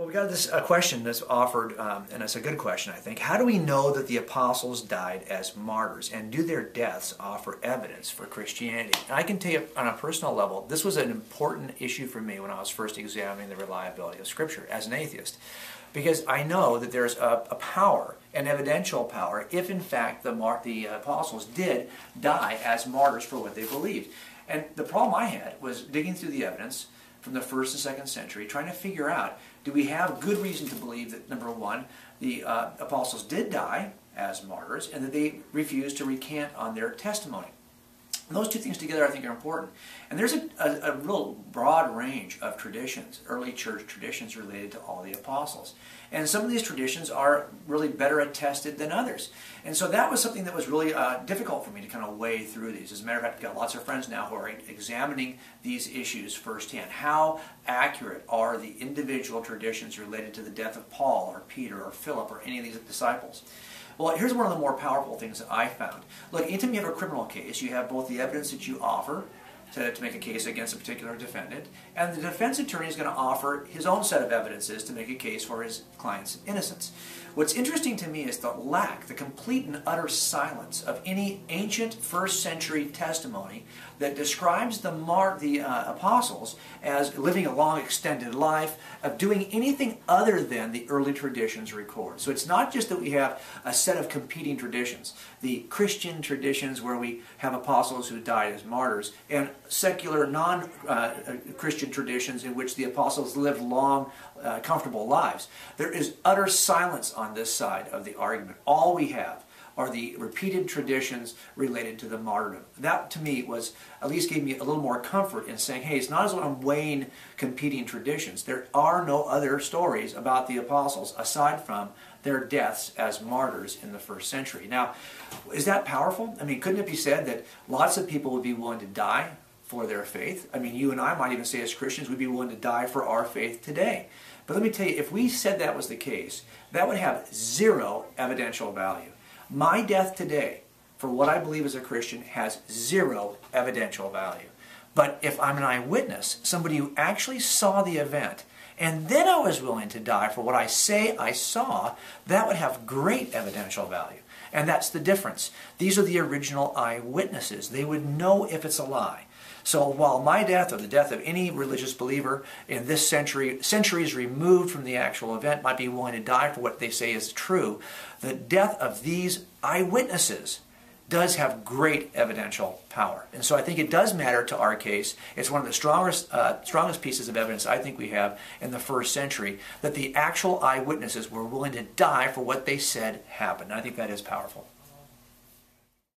Well, we got a question that's offered, and it's a good question, I think. How do we know that the apostles died as martyrs, and do their deaths offer evidence for Christianity? And I can tell you on a personal level, this was an important issue for me when I was first examining the reliability of Scripture as an atheist, because I know that there's a power, an evidential power, if in fact the apostles did die as martyrs for what they believed. And the problem I had was digging through the evidence from the 1st and 2nd century, trying to figure out, do we have good reason to believe that, number one, the apostles did die as martyrs, and that they refused to recant on their testimony? And those two things together, I think, are important. And there's a real broad range of traditions, early church traditions related to all the apostles. And some of these traditions are really better attested than others. And so that was something that was really difficult for me to kind of weigh through these. As a matter of fact, I've got lots of friends now who are examining these issues firsthand. How accurate are the individual traditions related to the death of Paul or Peter or Philip or any of these disciples? Well, here's one of the more powerful things that I found. Look, anytime you have a criminal case, you have both the evidence that you offer to make a case against a particular defendant, and the defense attorney is going to offer his own set of evidences to make a case for his client's innocence. What's interesting to me is the complete and utter silence of any ancient first century testimony that describes the apostles as living a long extended life, of doing anything other than the early traditions record. So it's not just that we have a set of competing traditions, the Christian traditions where we have apostles who died as martyrs, and secular non-Christian traditions in which the apostles lived long, comfortable lives. There is utter silence on this side of the argument. All we have are the repeated traditions related to the martyrdom. That, to me, at least gave me a little more comfort in saying, hey, it's not as though I'm weighing competing traditions. There are no other stories about the apostles aside from their deaths as martyrs in the 1st century. Now, is that powerful? I mean, couldn't it be said that lots of people would be willing to die for their faith? I mean, you and I might even say as Christians we'd be willing to die for our faith today. But let me tell you, if we said that was the case, that would have zero evidential value. My death today, for what I believe as a Christian, has zero evidential value. But if I'm an eyewitness, somebody who actually saw the event, and then I was willing to die for what I say I saw, that would have great evidential value. And that's the difference. These are the original eyewitnesses. They would know if it's a lie. So while my death or the death of any religious believer in this century, centuries removed from the actual event, might be willing to die for what they say is true, the death of these eyewitnesses does have great evidential power. And so I think it does matter to our case. It's one of the strongest pieces of evidence I think we have in the 1st century, that the actual eyewitnesses were willing to die for what they said happened. And I think that is powerful.